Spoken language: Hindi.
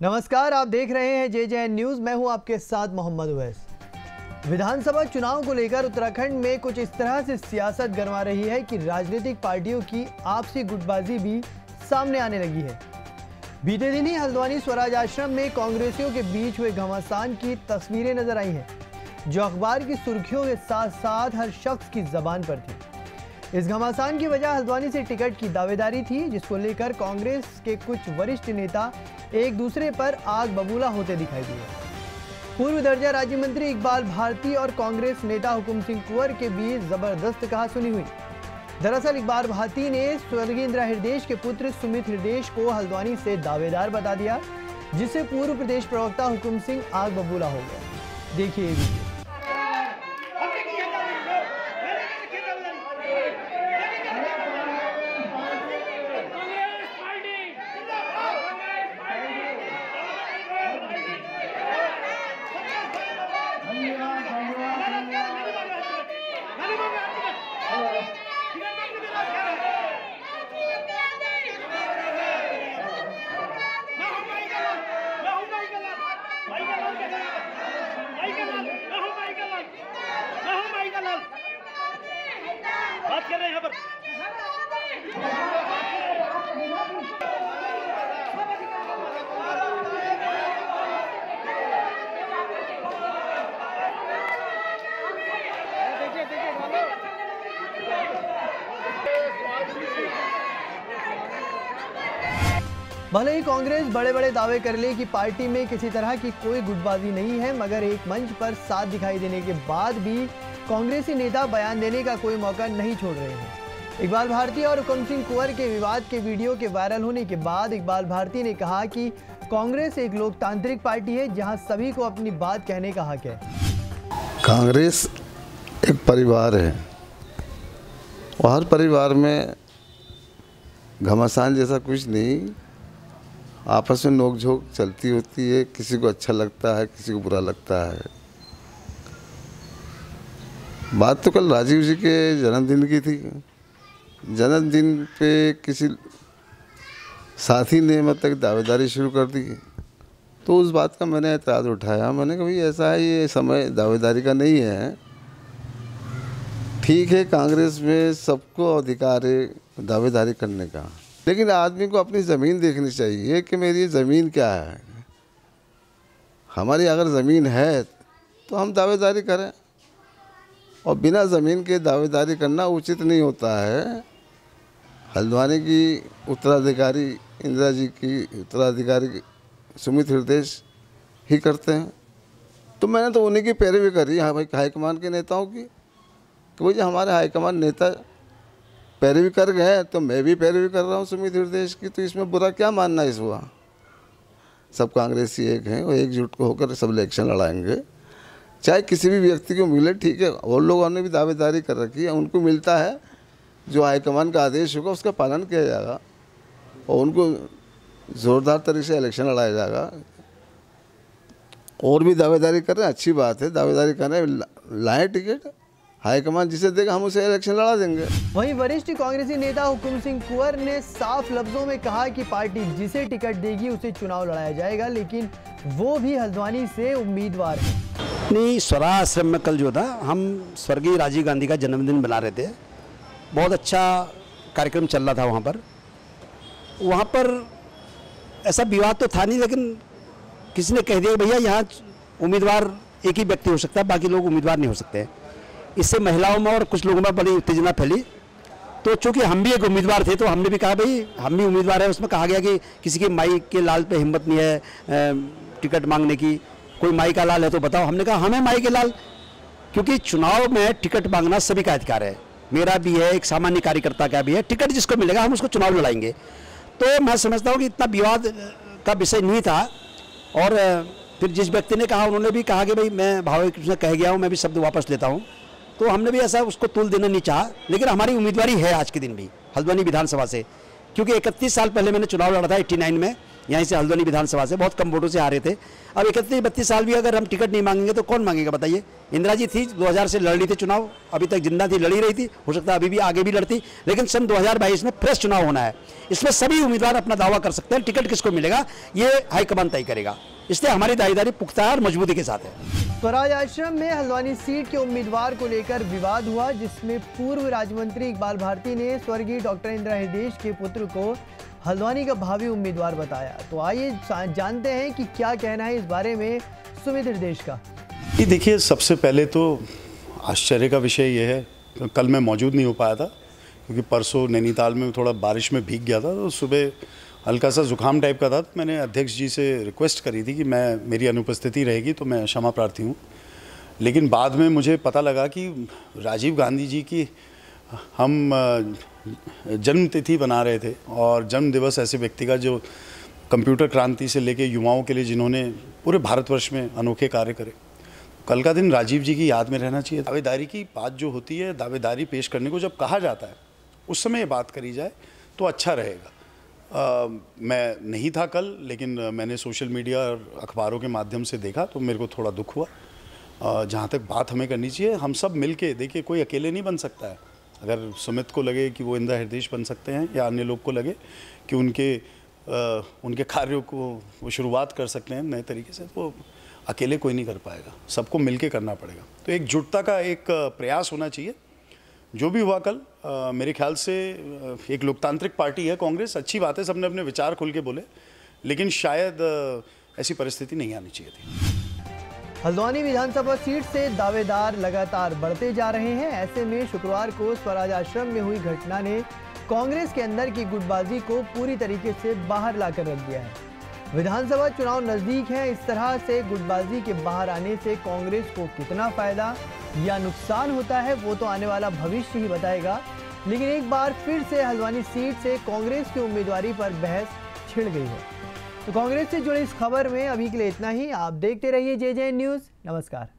नमस्कार, आप देख रहे हैं JJN न्यूज। मैं हूं आपके साथ मोहम्मद उवैस। विधानसभा चुनाव को लेकर उत्तराखंड में कुछ इस तरह से सियासत गरमा रही है कि राजनीतिक पार्टियों की आपसी गुटबाजी भी सामने आने लगी है। बीते दिन ही हल्द्वानी स्वराज आश्रम में कांग्रेसियों के बीच हुए घमासान की तस्वीरें नजर आई हैं, जो अखबार की सुर्खियों के साथ साथ हर शख्स की जबान पर थी। इस घमासान की वजह हल्द्वानी से टिकट की दावेदारी थी, जिसको लेकर कांग्रेस के कुछ वरिष्ठ नेता एक दूसरे पर आग बबूला होते दिखाई दिए। पूर्व दर्जा राज्य मंत्री इकबाल भारती और कांग्रेस नेता हुकुम सिंह कुंवर के बीच जबरदस्त कहासुनी हुई। दरअसल इकबाल भारती ने स्वर्गीय इंदिरा हृदयेश के पुत्र सुमित हृदयेश को हल्द्वानी से दावेदार बता दिया, जिससे पूर्व प्रदेश प्रवक्ता हुकुम सिंह आग बबूला हो गया। देखिए ये वीडियो। बात कर रहे हैं यहाँ पर। भले ही कांग्रेस बड़े बड़े दावे कर ले कि पार्टी में किसी तरह की कोई गुटबाजी नहीं है, मगर एक मंच पर साथ दिखाई देने के बाद भी कांग्रेसी नेता बयान देने का कोई मौका नहीं छोड़ रहे हैं। इकबाल भारती और हुकुम सिंह कुंवर के विवाद के वीडियो के वायरल होने के बाद इकबाल भारती ने कहा कि कांग्रेस एक लोकतांत्रिक पार्टी है, जहां सभी को अपनी बात कहने का हक है। कांग्रेस एक परिवार है और हर परिवार में घमासान जैसा कुछ नहीं, आपस में नोकझोंक चलती होती है। किसी को अच्छा लगता है, किसी को बुरा लगता है। बात तो कल राजीव जी के जन्मदिन की थी। जन्मदिन पे किसी साथी ने मतलब दावेदारी शुरू कर दी, तो उस बात का मैंने एतराज़ उठाया। मैंने कहा भाई ऐसा है, ये समय दावेदारी का नहीं है। ठीक है, कांग्रेस में सबको अधिकार है दावेदारी करने का, लेकिन आदमी को अपनी ज़मीन देखनी चाहिए कि मेरी ज़मीन क्या है। हमारी अगर ज़मीन है तो हम दावेदारी करें, और बिना ज़मीन के दावेदारी करना उचित नहीं होता है। हल्द्वानी की उत्तराधिकारी इंदिरा जी की उत्तराधिकारी सुमित हृदयेश ही करते हैं, तो मैंने तो उन्हीं की पैरवी करी। हाँ भाई, हाईकमान के नेताओं की, कि भाई हमारे हाईकमान नेता पैरवी कर गए तो मैं भी पैरवी कर रहा हूँ सुमित हृदयेश की। तो इसमें बुरा क्या मानना इस हुआ। सब कांग्रेसी एक हैं और एकजुट होकर सब इलेक्शन लड़ाएंगे, चाहे किसी भी व्यक्ति को मिले। ठीक है, और लोगों ने भी दावेदारी कर रखी है, उनको मिलता है। जो हाईकमान का आदेश होगा उसका पालन किया जाएगा और उनको ज़ोरदार तरीके से इलेक्शन लड़ाया जाएगा। और भी दावेदारी कर रहे हैं, अच्छी बात है, दावेदारी कर रहे हैं, लाएँ टिकट। हाईकमान जिसे देगा हम उसे इलेक्शन लड़ा देंगे। वहीं वरिष्ठ कांग्रेसी नेता हुकुम सिंह कुंवर ने साफ लफ्जों में कहा कि पार्टी जिसे टिकट देगी उसे चुनाव लड़ाया जाएगा, लेकिन वो भी हल्द्वानी से उम्मीदवार है। नहीं, स्वराज आश्रम में कल जो था, हम स्वर्गीय राजीव गांधी का जन्मदिन मना रहे थे। बहुत अच्छा कार्यक्रम चल रहा था वहाँ पर ऐसा विवाद तो था नहीं, लेकिन किसी ने कह दिया भैया यहाँ उम्मीदवार एक ही व्यक्ति हो सकता है, बाकी लोग उम्मीदवार नहीं हो सकते। इससे महिलाओं में और कुछ लोगों में बड़ी उत्तेजना फैली। तो चूंकि हम भी एक उम्मीदवार थे, तो हमने भी कहा भाई हम भी उम्मीदवार है। उसमें कहा गया कि किसी के माई के लाल पे हिम्मत नहीं है टिकट मांगने की। कोई माई का लाल है तो बताओ। हमने कहा हमें माई के लाल, क्योंकि चुनाव में टिकट मांगना सभी का अधिकार है, मेरा भी है, एक सामान्य कार्यकर्ता का भी है। टिकट जिसको मिलेगा हम उसको चुनाव लड़ाएंगे। तो मैं समझता हूँ कि इतना विवाद का विषय नहीं था। और फिर जिस व्यक्ति ने कहा, उन्होंने भी कहा कि भाई मैं भावुक रूप से कह गया हूँ, मैं भी शब्द वापस लेता हूँ। तो हमने भी ऐसा उसको तूल देना नहीं चाहा, लेकिन हमारी उम्मीदवारी है आज के दिन भी हल्द्वानी विधानसभा से, क्योंकि 31 साल पहले मैंने चुनाव लड़ा था 89 में, यहीं से हल्द्वानी विधानसभा से बहुत कम वोटों से हारे थे। अब 31-32 साल भी अगर हम टिकट नहीं मांगेंगे तो कौन मांगेगा बताइए। इंदिरा जी थी 2000 से लड़ रही थी चुनाव, अभी तक जिंदा थी, लड़ी रही थी, हो सकता है अभी भी आगे भी लड़ती, लेकिन सन 2022 में फ्रेश चुनाव होना है। इसमें सभी उम्मीदवार अपना दावा कर सकते हैं, टिकट किसको मिलेगा ये हाईकमान तय करेगा। इसलिए हमारी दावेदारी पुख्ता है और मजबूती के साथ है। स्वराज आश्रम में हल्द्वानी सीट के उम्मीदवार को लेकर विवाद हुआ, जिसमें पूर्व राज्य मंत्री इकबाल भारती ने स्वर्गीय डॉक्टर इंदिरा हृदयेश के पुत्र को हल्द्वानी का भावी उम्मीदवार बताया। तो आइए जानते हैं कि क्या कहना है इस बारे में सुमित हृदयेश का। ये देखिए, सबसे पहले तो आश्चर्य का विषय ये है, कल मैं मौजूद नहीं हो पाया था क्योंकि परसों नैनीताल में थोड़ा बारिश में भीग गया था, तो सुबह हल्का सा जुकाम टाइप का था। तो मैंने अध्यक्ष जी से रिक्वेस्ट करी थी कि मेरी अनुपस्थिति रहेगी तो मैं क्षमा प्रार्थी हूँ। लेकिन बाद में मुझे पता लगा कि राजीव गांधी जी की हम जन्म तिथि बना रहे थे, और जन्म दिवस ऐसे व्यक्ति का जो कंप्यूटर क्रांति से लेके युवाओं के लिए जिन्होंने पूरे भारतवर्ष में अनोखे कार्य करे, कल का दिन राजीव जी की याद में रहना चाहिए। दावेदारी की बात जो होती है, दावेदारी पेश करने को जब कहा जाता है उस समय ये बात करी जाए तो अच्छा रहेगा। मैं नहीं था कल, लेकिन मैंने सोशल मीडिया और अखबारों के माध्यम से देखा तो मेरे को थोड़ा दुख हुआ। जहाँ तक बात हमें करनी चाहिए, हम सब मिलके, देखिए कोई अकेले नहीं बन सकता है। अगर सुमित को लगे कि वो इंदिरा हृदयेश बन सकते हैं या अन्य लोग को लगे कि उनके कार्यों को वो शुरुआत कर सकते हैं नए तरीके से, तो अकेले कोई नहीं कर पाएगा, सबको मिलके करना पड़ेगा। तो एकजुटता का एक प्रयास होना चाहिए। जो भी हुआ कल, मेरे ख्याल से एक लोकतांत्रिक पार्टी है कांग्रेस, अच्छी बात है, सबने अपने विचार खुल के बोले, लेकिन शायद ऐसी परिस्थिति नहीं आनी चाहिए थी। हल्द्वानी विधानसभा सीट से दावेदार लगातार बढ़ते जा रहे हैं। ऐसे में शुक्रवार को स्वराज आश्रम में हुई घटना ने कांग्रेस के अंदर की गुटबाजी को पूरी तरीके से बाहर लाकर रख दिया है। विधानसभा चुनाव नजदीक है, इस तरह से गुटबाजी के बाहर आने से कांग्रेस को कितना फायदा या नुकसान होता है वो तो आने वाला भविष्य ही बताएगा। लेकिन एक बार फिर से हल्द्वानी सीट से कांग्रेस की उम्मीदवारी पर बहस छिड़ गई है। तो कांग्रेस से जुड़ी इस खबर में अभी के लिए इतना ही। आप देखते रहिए JJ न्यूज़। नमस्कार।